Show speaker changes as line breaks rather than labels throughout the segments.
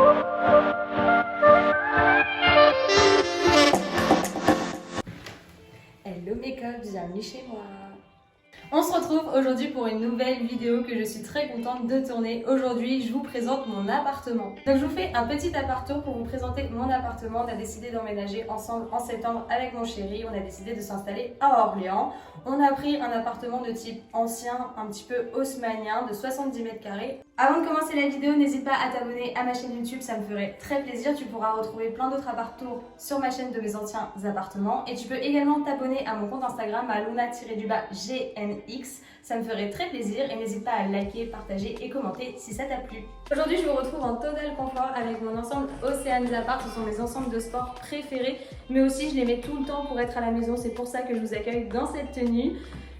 Hello make-up, bienvenue chez moi. On se retrouve aujourd'hui pour une nouvelle vidéo que je suis très contente de tourner. Aujourd'hui, je vous présente mon appartement. Donc je vous fais un petit appartement pour vous présenter mon appartement. On a décidé d'emménager ensemble en septembre avec mon chéri. On a décidé de s'installer à Orléans. On a pris un appartement de type ancien, un petit peu haussmannien, de 70 mètres carrés. Avant de commencer la vidéo, n'hésite pas à t'abonner à ma chaîne YouTube, ça me ferait très plaisir. Tu pourras retrouver plein d'autres appart-tours sur ma chaîne de mes anciens appartements. Et tu peux également t'abonner à mon compte Instagram à luna-gnx. Ça me ferait très plaisir et n'hésite pas à liker, partager et commenter si ça t'a plu. Aujourd'hui, je vous retrouve en total confort avec mon ensemble Océane Apart. Ce sont mes ensembles de sport préférés, mais aussi je les mets tout le temps pour être à la maison. C'est pour ça que je vous accueille dans cette tenue.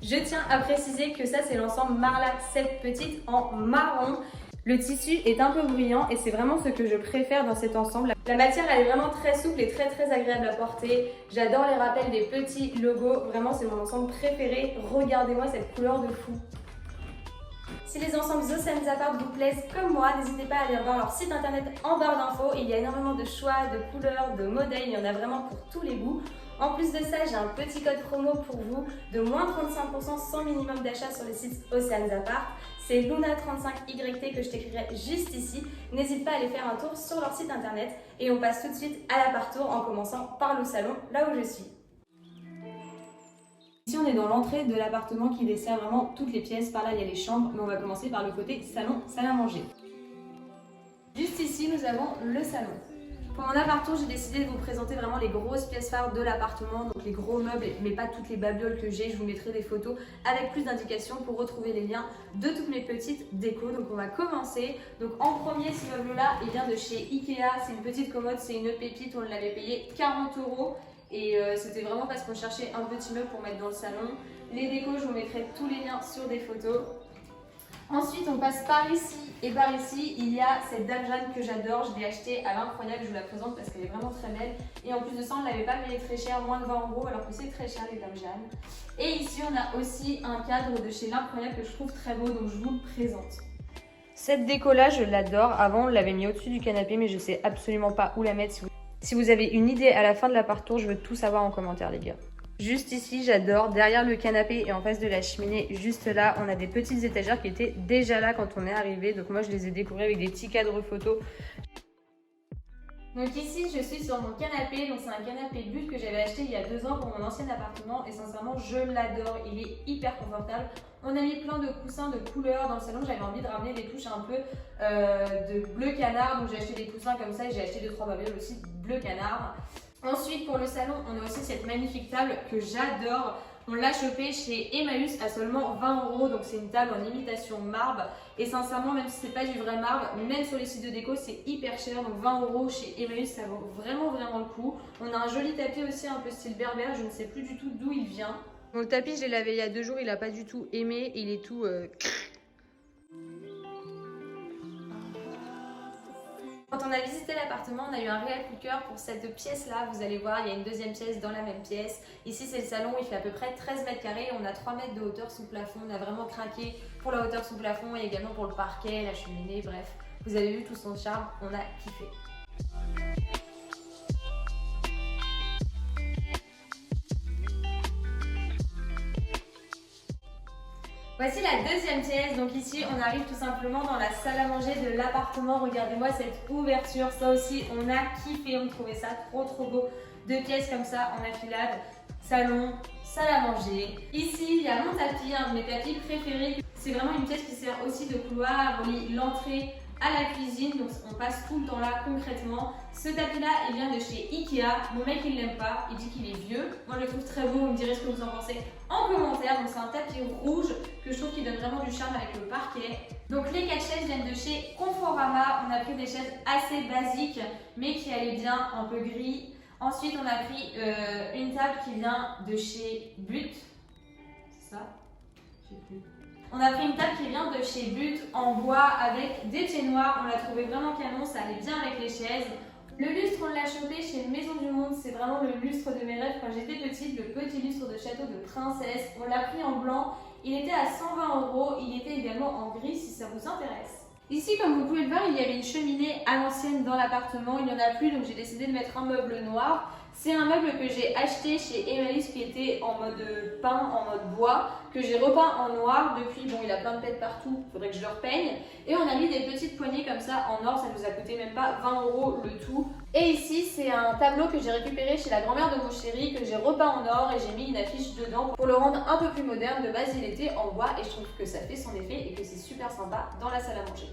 Je tiens à préciser que ça, c'est l'ensemble Marla 7 petite en marron. Le tissu est un peu bruyant et c'est vraiment ce que je préfère dans cet ensemble. La matière, elle est vraiment très souple et très agréable à porter. J'adore les rappels des petits logos. Vraiment, c'est mon ensemble préféré. Regardez-moi cette couleur de fou. Si les ensembles Océane Apart vous plaisent comme moi, n'hésitez pas à aller voir leur site internet en barre d'infos. Il y a énormément de choix, de couleurs, de modèles. Il y en a vraiment pour tous les goûts. En plus de ça, j'ai un petit code promo pour vous de moins 35% sans minimum d'achat sur les sites Océane Apart. C'est Luna35YT que je t'écrirai juste ici. N'hésite pas à aller faire un tour sur leur site internet et on passe tout de suite à l'appart-tour en commençant par le salon, là où je suis. Ici, on est dans l'entrée de l'appartement qui dessert vraiment toutes les pièces. Par là, il y a les chambres, mais on va commencer par le côté salon, salle à manger. Juste ici, nous avons le salon. Pour mon appartement, j'ai décidé de vous présenter vraiment les grosses pièces phares de l'appartement, donc les gros meubles, mais pas toutes les babioles que j'ai. Je vous mettrai des photos avec plus d'indications pour retrouver les liens de toutes mes petites décos. Donc on va commencer. Donc en premier, ce meuble-là, il vient de chez Ikea. C'est une petite commode, c'est une pépite. On l'avait payé 40 € et c'était vraiment parce qu'on cherchait un petit meuble pour mettre dans le salon. Les décos, je vous mettrai tous les liens sur des photos. Ensuite, on passe par ici, et par ici, il y a cette Dame Jeanne que j'adore. Je l'ai achetée à l'Incroyable, je vous la présente parce qu'elle est vraiment très belle. Et en plus de ça, on ne l'avait pas payé très cher, moins de 20 € alors que c'est très cher les Dame Jeanne. Et ici, on a aussi un cadre de chez l'Incroyable que je trouve très beau, donc je vous le présente. Cette déco-là, je l'adore. Avant, on l'avait mis au-dessus du canapé, mais je ne sais absolument pas où la mettre. Si vous avez une idée à la fin de l'appart-tour, je veux tout savoir en commentaire, les gars. Juste ici, j'adore, derrière le canapé et en face de la cheminée, juste là, on a des petites étagères qui étaient déjà là quand on est arrivé. Donc moi, je les ai décorées avec des petits cadres photos. Donc ici, je suis sur mon canapé. Donc c'est un canapé But que j'avais acheté il y a 2 ans pour mon ancien appartement. Et sincèrement, je l'adore. Il est hyper confortable. On a mis plein de coussins de couleurs dans le salon. J'avais envie de ramener des touches un peu de bleu canard. Donc j'ai acheté des coussins comme ça et j'ai acheté 2-3 babioles aussi bleu canard. Ensuite, pour le salon, on a aussi cette magnifique table que j'adore. On l'a chopée chez Emmaüs à seulement 20 €. Donc, c'est une table en imitation marbre. Et sincèrement, même si c'est pas du vrai marbre, même sur les sites de déco, c'est hyper cher. Donc, 20 € chez Emmaüs, ça vaut vraiment le coup. On a un joli tapis aussi, un peu style berbère. Je ne sais plus du tout d'où il vient. Bon, le tapis, je l'ai lavé il y a 2 jours. Il n'a pas du tout aimé. Il est tout... Quand on a visité l'appartement, on a eu un réel coup de cœur pour cette pièce-là. Vous allez voir, il y a une deuxième pièce dans la même pièce. Ici, c'est le salon, il fait à peu près 13 mètres carrés. On a 3 mètres de hauteur sous plafond. On a vraiment craqué pour la hauteur sous plafond et également pour le parquet, la cheminée, bref. Vous avez vu tout son charme, on a kiffé. Voici la deuxième pièce. Donc ici, on arrive tout simplement dans la salle à manger de l'appartement. Regardez-moi cette ouverture. Ça aussi, on a kiffé. On trouvait ça trop beau. 2 pièces comme ça en affilade. Salon, salle à manger. Ici, il y a mon tapis, un de mes tapis préférés. C'est vraiment une pièce qui sert aussi de couloir. Relie l'entrée à la cuisine, donc on passe tout le temps là concrètement. Ce tapis là, il vient de chez Ikea. Mon mec, il l'aime pas, il dit qu'il est vieux. Moi, je le trouve très beau, vous me direz ce que vous en pensez en commentaire. Donc c'est un tapis rouge que je trouve qui donne vraiment du charme avec le parquet. Donc les 4 chaises viennent de chez Conforama. On a pris des chaises assez basiques mais qui allaient bien, un peu gris. Ensuite, on a pris une table qui vient de chez But. C'est ça? Je sais plus. On a pris une table qui vient de chez But en bois avec des pieds noirs. On l'a trouvé vraiment canon, ça allait bien avec les chaises. Le lustre, on l'a chopé chez Maison du Monde. C'est vraiment le lustre de mes rêves quand j'étais petite, le petit lustre de château de princesse. On l'a pris en blanc. Il était à 120 €. Il était également en gris si ça vous intéresse. Ici, comme vous pouvez le voir, il y avait une cheminée à l'ancienne dans l'appartement, il n'y en a plus, donc j'ai décidé de mettre un meuble noir. C'est un meuble que j'ai acheté chez Emalis qui était en mode peint, en mode bois, que j'ai repeint en noir. Depuis, bon, il a plein de pètes partout, il faudrait que je le repeigne. Et on a mis des petites poignées comme ça en or, ça nous a coûté même pas 20 € le tout. Et ici, c'est un tableau que j'ai récupéré chez la grand-mère de mon chéri, que j'ai repeint en or et j'ai mis une affiche dedans pour le rendre un peu plus moderne. De base, il était en bois et je trouve que ça fait son effet et que c'est super sympa dans la salle à manger.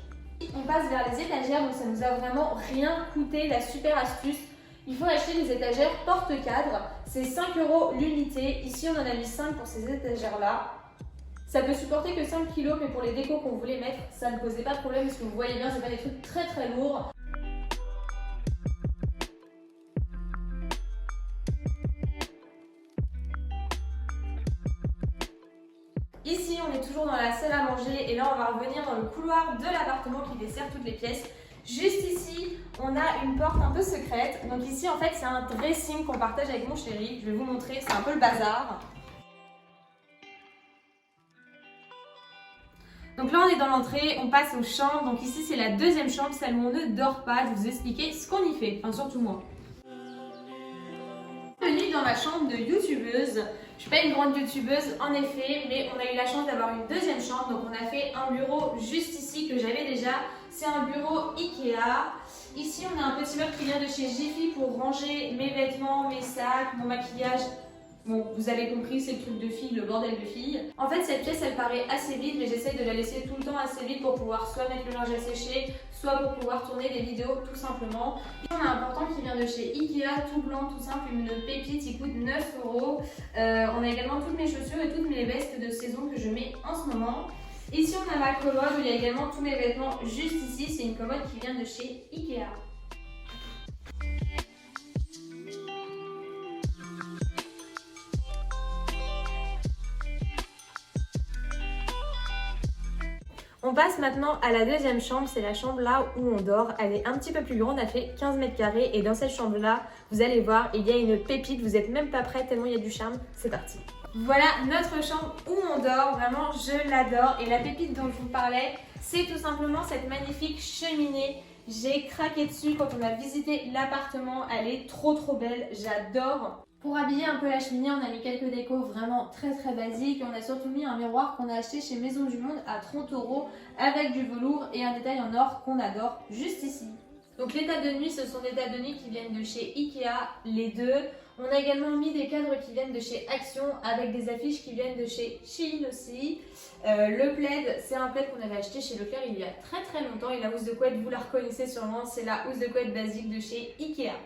On passe vers les étagères, donc ça nous a vraiment rien coûté, la super astuce. Il faut acheter des étagères porte-cadre, c'est 5 € l'unité. Ici, on en a mis 5 pour ces étagères-là. Ça peut supporter que 5 kg, mais pour les décos qu'on voulait mettre, ça ne posait pas de problème parce que vous voyez bien, c'est pas des trucs très très lourds. Ici, on est toujours dans la salle à manger et là, on va revenir dans le couloir de l'appartement qui dessert toutes les pièces. Juste ici, on a une porte un peu secrète. Donc ici, en fait, c'est un dressing qu'on partage avec mon chéri. Je vais vous montrer, c'est un peu le bazar. Donc là, on est dans l'entrée, on passe aux chambres. Donc ici, c'est la deuxième chambre, celle où on ne dort pas. Je vais vous expliquer ce qu'on y fait, enfin surtout moi. Bienvenue dans ma chambre de youtubeuse. Je suis pas une grande youtubeuse en effet, mais on a eu la chance d'avoir une deuxième chambre. Donc on a fait un bureau juste ici que j'avais déjà. C'est un bureau Ikea. Ici on a un petit meuble qui vient de chez Jiffy pour ranger mes vêtements, mes sacs, mon maquillage. Bon, vous avez compris, c'est le truc de fille, le bordel de fille. En fait, cette pièce, elle paraît assez vide, mais j'essaie de la laisser tout le temps assez vide pour pouvoir soit mettre le linge à sécher, soit pour pouvoir tourner des vidéos, tout simplement. Et on a un portant qui vient de chez Ikea, tout blanc, tout simple, une pépite, il coûte 9 €. On a également toutes mes chaussures et toutes mes vestes de saison que je mets en ce moment. Ici, on a ma commode où il y a également tous mes vêtements juste ici. C'est une commode qui vient de chez Ikea. On passe maintenant à la deuxième chambre, c'est la chambre là où on dort. Elle est un petit peu plus grande, elle fait 15 mètres carrés et dans cette chambre là, vous allez voir, il y a une pépite, vous n'êtes même pas prêts tellement il y a du charme, c'est parti. Voilà notre chambre où on dort, vraiment je l'adore et la pépite dont je vous parlais, c'est tout simplement cette magnifique cheminée. J'ai craqué dessus quand on a visité l'appartement, elle est trop belle, j'adore. Pour habiller un peu la cheminée, on a mis quelques décos vraiment très basiques. On a surtout mis un miroir qu'on a acheté chez Maison du Monde à 30 € avec du velours et un détail en or qu'on adore juste ici. Donc les tables de nuit, ce sont des tables de nuit qui viennent de chez Ikea, les deux. On a également mis des cadres qui viennent de chez Action avec des affiches qui viennent de chez Shein aussi. Le plaid, c'est un plaid qu'on avait acheté chez Leclerc il y a très longtemps. Et la housse de couette, vous la reconnaissez sûrement, c'est la housse de couette basique de chez Ikea.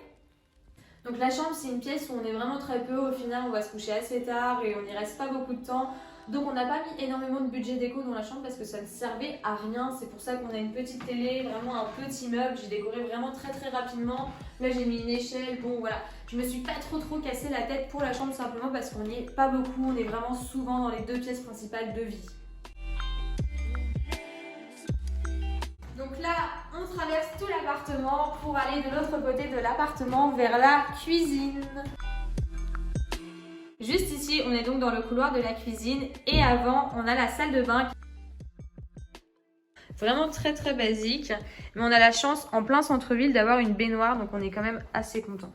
Donc la chambre, c'est une pièce où on est vraiment très peu. Au final, on va se coucher assez tard et on n'y reste pas beaucoup de temps. Donc on n'a pas mis énormément de budget déco dans la chambre parce que ça ne servait à rien. C'est pour ça qu'on a une petite télé, vraiment un petit meuble. J'ai décoré vraiment très rapidement. Là, j'ai mis une échelle. Bon, voilà. Je me suis pas trop cassé la tête pour la chambre simplement parce qu'on n'y est pas beaucoup. On est vraiment souvent dans les deux pièces principales de vie. Donc là, on traverse tout l'appartement pour aller de l'autre côté de l'appartement vers la cuisine. Juste ici, on est donc dans le couloir de la cuisine et avant, on a la salle de bain. Vraiment très basique, mais on a la chance en plein centre-ville d'avoir une baignoire, donc on est quand même assez content.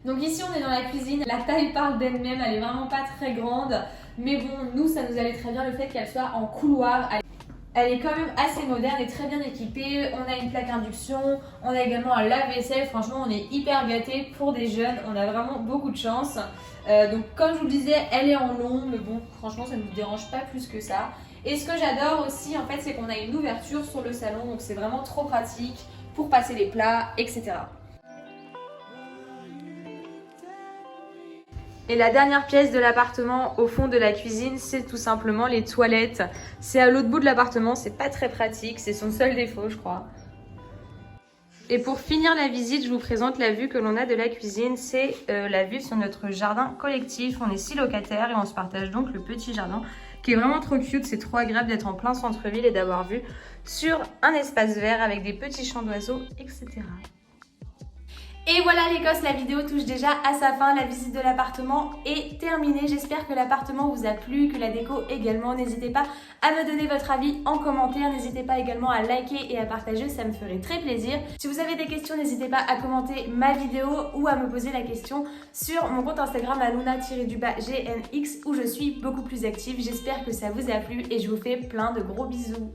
Donc ici on est dans la cuisine, la taille parle d'elle-même, elle est vraiment pas très grande, mais bon, nous ça nous allait très bien le fait qu'elle soit en couloir. Elle est quand même assez moderne et très bien équipée. On a une plaque induction, on a également un lave-vaisselle. Franchement, on est hyper gâtés pour des jeunes. On a vraiment beaucoup de chance. Donc, comme je vous le disais, elle est en long, mais bon, franchement, ça ne nous dérange pas plus que ça. Et ce que j'adore aussi, en fait, c'est qu'on a une ouverture sur le salon. Donc, c'est vraiment trop pratique pour passer les plats, etc. Et la dernière pièce de l'appartement au fond de la cuisine, c'est tout simplement les toilettes. C'est à l'autre bout de l'appartement, c'est pas très pratique, c'est son seul défaut je crois. Et pour finir la visite, je vous présente la vue que l'on a de la cuisine. C'est la vue sur notre jardin collectif. On est 6 locataires et on se partage donc le petit jardin qui est vraiment trop cute. C'est trop agréable d'être en plein centre-ville et d'avoir vue sur un espace vert avec des petits champs d'oiseaux, etc. Et voilà les gosses, la vidéo touche déjà à sa fin, la visite de l'appartement est terminée. J'espère que l'appartement vous a plu, que la déco également. N'hésitez pas à me donner votre avis en commentaire, n'hésitez pas également à liker et à partager, ça me ferait très plaisir. Si vous avez des questions, n'hésitez pas à commenter ma vidéo ou à me poser la question sur mon compte Instagram Hanouna-GNX où je suis beaucoup plus active. J'espère que ça vous a plu et je vous fais plein de gros bisous.